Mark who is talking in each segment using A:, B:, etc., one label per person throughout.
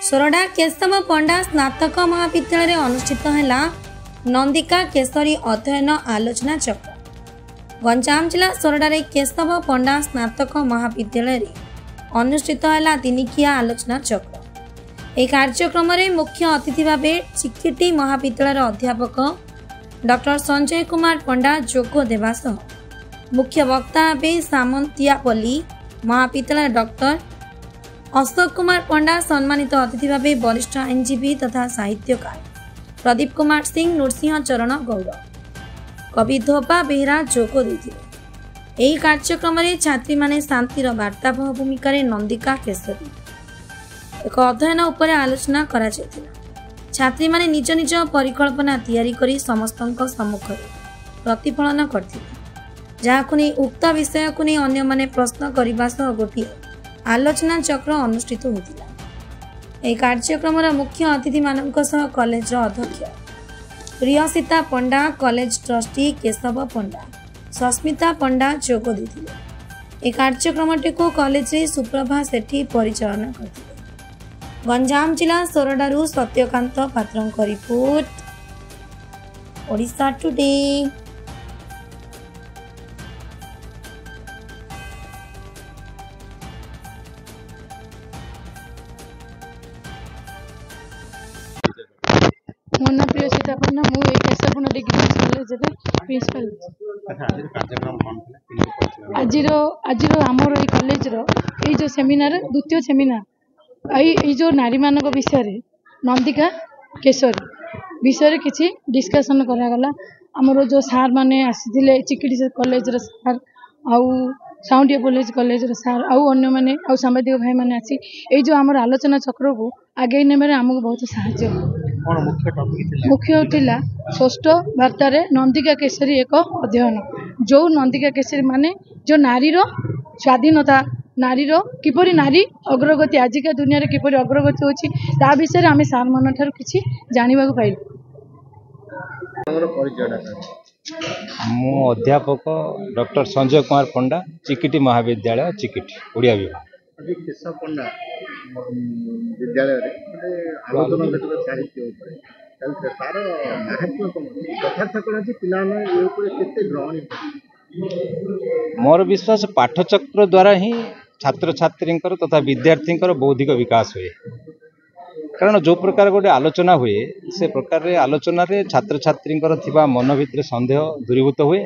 A: सोरडा केशव पंडा स्नातक महाविद्यालय अनुष्ठित है नंदिका केसरी अध्ययन आलोचना चक्र। गंजाम जिला सोरडा केशव पंडा स्नातक महाविद्यालय अनुष्ठित है दिनिकिया आलोचना चक्र। यह कार्यक्रम में मुख्य अतिथि भाव चिकिटी महाविद्यालय अध्यापक डॉक्टर संजय कुमार पंडा जोग देवा सह मुख्य वक्ता भाव सामंतियापल्ली महाविद्यालय डॉक्टर अशोक कुमार पंडा, सम्मानित अतिथि भाव वरिष्ठ आईनजीवी तथा साहित्यकार प्रदीप कुमार सिंह, नृसिंह चरण गौड़, कवि धोपा बेहरा जोग देते। यह कार्यक्रम में छात्री माने शांतिर वार्तावह भूमिका नंदिका केसरी एक अध्ययन उपर आलोचना करा जायतिला। छात्री माने निज निज परिकल्पना तैयारी करी समस्तक सम्मुख प्रतिफलन करथिले, जाहाकु नै उक्त विषय को नै अन्य माने प्रश्न करबा सह गोटे आलोचना चक्र अनुष्ठित होता। यह कार्यक्रम मुख्य अतिथि मानक सह कॉलेज अध्यक्ष प्रियसीता पंडा, कॉलेज ट्रस्टी केशव पंडा, सस्मिता पंडा जोग देते। यह कार्यक्रम को कॉलेज सुप्रभा सेठी परिचालना करते। गंजाम जिला सोरडारू सत्यकांत पात्र रिपोर्ट, ओडिशा टुडे।
B: मोर नाम प्रियसीता पंडा, मुझे केशवपूर्ण डिग्री कॉलेज प्रिंसिपल। आज आमर ये कॉलेज ये जो सेमिनार द्वितीय सेमिनार ये जो नारी मानक विषय नंदिका केसरी विषय किसी डिस्कसन करागला। आमर जो सार माने आसी चिकिटी कॉलेज सार आउ साउंडिया कॉलेज सार आउ अन्य माने आउ सांबादिक भाई माने आसी ये जो आमर आलोचना चक्र को आगे नेबारे आमको बहुत साहाय्य। मुख्य थिला षष्ठ वार्तार नंदिका केसरी एक अध्ययन, जो नंदिका केसरी माने जो नारीर स्वाधीनता, नारीर किपरि नारी अग्रगति आजिका दुनिया रे किपरि अग्रगति होची ता विषय आम सार मान ठार किछि जानिबा को पाइलु।
C: मु अध्यापक डॉक्टर संजय कुमार पंडा, चिकिटी महाविद्यालय चिकिटी ओडिया विभाग।
D: केशव पंडा विद्यालय आलोचना साहित्य तार महत्व कौन यथार्थ कौन अच्छी पिला ग्रहण।
C: मोर विश्वास पाठचक्र द्वारा ही छात्र छात्री तथा विद्यार्थी बौद्धिक विकास हुए। कारण जो प्रकार गोटे आलोचना हुए से प्रकार आलोचना रे छात्र छात्री मन भीतर संदेह दूरीभूत हुए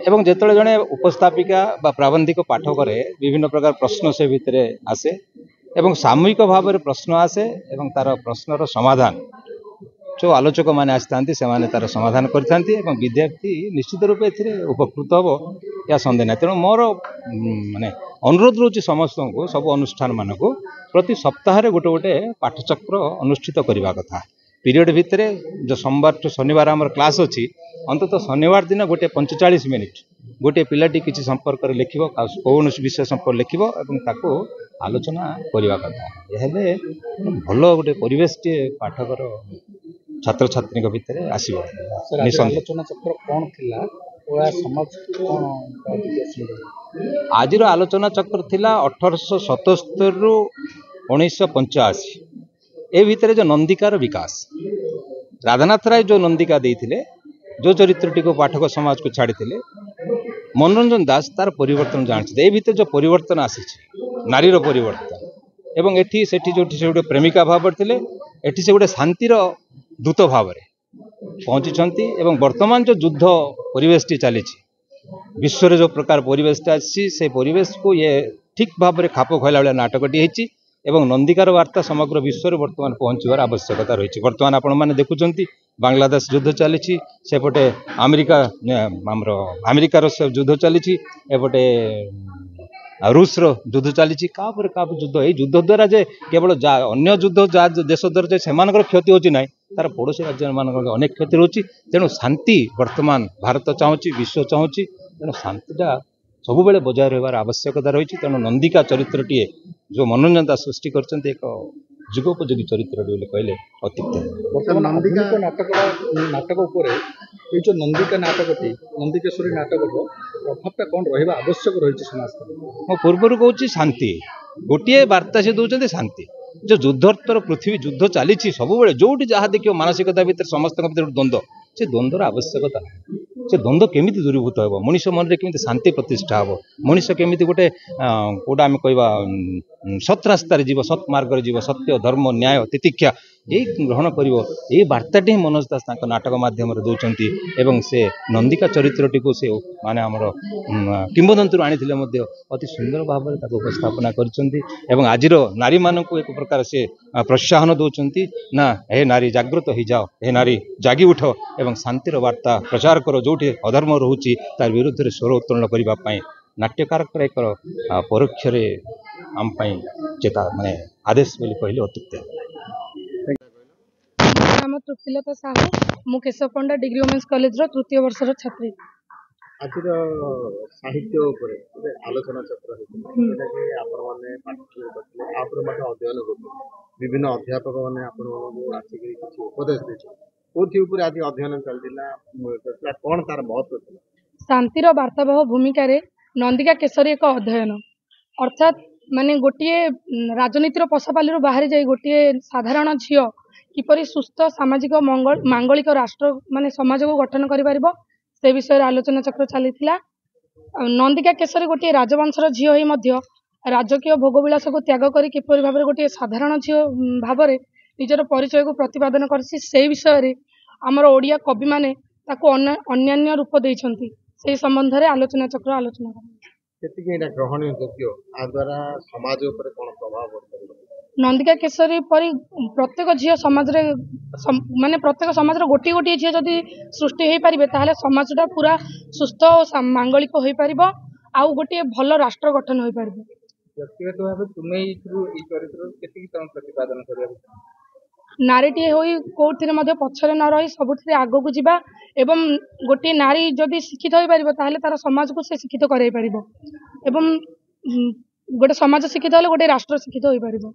C: एवं जेतले जड़े उपस्थापिका बा प्राबंधिक पाठक विभिन्न प्रकार प्रश्न से भितर आसे एवं सामूहिक भाव में प्रश्न आसे एवं तार प्रश्नर समाधान जो आलोचक माने आसता से माने तार समाधान करथांती एवं विद्यार्थी निश्चित रूप से उपकृत हम या संदेह ना। तेणु मोर माने अनुरोध रोचे समस्त को सब अनुष्ठान मानक प्रति सप्ताह गोटे गोटे पाठचक्र अनुष्ठित करने कथा। पीरियड भितर जो सोमवार टू शनिवार आमर क्लास अच्छी अंततः शनिवार दिन गोटे 45 मिनिट गोटे पिलाटी किसी संपर्क लिख कौन विषय संपर्क लिख आलोचना करने कथा। यह भल गोटे परिवेश टे पाठकर छात्र छात्री भितर आसो।
D: आलोचना चक्र कौन थिला समाज
C: आज आलोचना चक्र थिला 1877 रु 1985 ए भितर जो नंदिकार विकास राधानाथ राय जो नंदिका देते जो चरित्रटी को पाठक समाज को छाड़ी मनोरंजन दास तार परिवर्तन जानते। ए भितर जो परिवर्तन आसी नारीर परिवर्तन एवं एठी सेठी जो गोटे प्रेमिका भाव थे एठी से गोटे शांतिर दूत भाव पहुंची एवं वर्तमान जो युद्ध परिवेश टी चली विश्व जो प्रकार परिवेश आसी से परिवेश को ये ठीक भाव में खाप खुआला भाया नाटकटी होती एवं नंदिकार वार्ता समग्र विश्व में वर्तमान पहुंचवार आवश्यकता रही। वर्तमान आपण मैंने देखुं बांग्लादेश युद्ध चली सेपटे आमेरिकार युद्ध चली एपटे रूस युद्ध चली क्या युद्ध ये युद्ध द्वारा जे केवल अन्य युद्ध देश द्वारा से क्षति होची ना तार पड़ोसी राज्य मान अनेक क्षति रोची। तेणु शांति वर्तमान भारत चाहूँगी विश्व चाहूँगी तेणु शांतिटा सब बेले बजाय रही आवश्यकता रही। तेणु नंदिका चरित्रटी जो मनोरंजन सृष्टि कर एक जुगोपयोगी चरित्र कहले अत्युक्त।
D: नाटक ये जो नंदिका नाटकटी नंदिकेश्वरी नाटक प्रभावटा कौन रहा आवश्यक रही समाज।
C: पूर्वर कहूँ शांति गोटे वार्ता से दौरान शांति जो युद्धोत्तर पृथ्वी युद्ध चली सब जो जहाँ देखिए मानसिकता भितर समस्त भर द्वंद्व से द्वंद्वर आवश्यकता से द्वंद्व केमी दूरीभूत हो मनीष मन में केमी शांति प्रतिष्ठा हम मनीष केमी गोटे कौटा आम कह सत् रास्तार जीव सत् मार्ग जीव सत्य धर्म न्याय तितिक्षा यही ग्रहण कर बार्ताटी ही मनोज दास नाटक मध्यम दौरान से नंदिका चरित्रटी को से माने आमर किंवदंती आनी अति सुंदर भाव में उपस्थापना कर आज नारी मान एक प्रकार से प्रोत्साहन दौरान ना हे नारी जागृत हो जाओ हे नारी जागी उठ एवं शांतिर वार्ता प्रचार कर जो अधर्म रोचे तार विरुद्ध में स्वर उत्तोलन करने नाट्यकार एक परोक्ष आम चेता माने आदेश बोली कहले अत्युक्त
B: नाम तृप्तिलता साहू मु केशव पंडा डिग्री वुमेन्स कॉलेज रो तृतीय वर्षर छात्री
E: आज साहित्य आलोचना चक्र अध्ययन विभिन्न अध्यापक मैंने आसिक उपदेश देते आज अध्ययन चलता कौन तार महत्व था
B: शांतिर वार्ताबह भूमिका रे नंदिका केसरी एक अध्ययन अर्थात माने गोटे राजनीतिर पशापाली बाहरी जाई गोटे साधारण झील किपरि सुस्थ सामाजिक मांगलिक राष्ट्र माने समाज को गठन करि परिबो से विषय आलोचना चक्र चली नंदिका केसरी गोटे राजवंशर झील ही मध्य राजकीय भोगविलास को त्याग करी किपरि भाबरे गोटे साधारण झील भाबरे निजर परिचय को प्रतिपादन करछि से विषय रे हमर ओडिया कवि माने ताको अन्यान्य रूप देइछन्ति से संबंध रे आलोचना चक्र आलोचना
E: ग्रहणीय योग्य आ द्वारा समाज ऊपर कोन प्रभाव पड़े
B: नंदिका केसरी परी प्रत्येक झील समाज रे माने प्रत्येक समाज रे गोटी गोटी झील जदि सृष्टि हो पारे ताहले समाजटा पूरा सुस्थ और मांगलिक हो पारिबो आउ गोटे भल राष्ट्र गठन हो पारिबो
E: व्यक्तिगत भाव तुमे ई चरित्र केति तम प्रतिपादन करिया
B: नारीटी होई कोथिरे मध्ये पछरे न रही सबुथिरे आगो को जिबा एवं गोटे नारी जदि शिक्षित हो पारिबो ताहले तार समाज को से शिक्षित कराई पारिबो एवं गोटे समाज शिक्षित होले गोटे राष्ट्र शिक्षित हो पारिबो।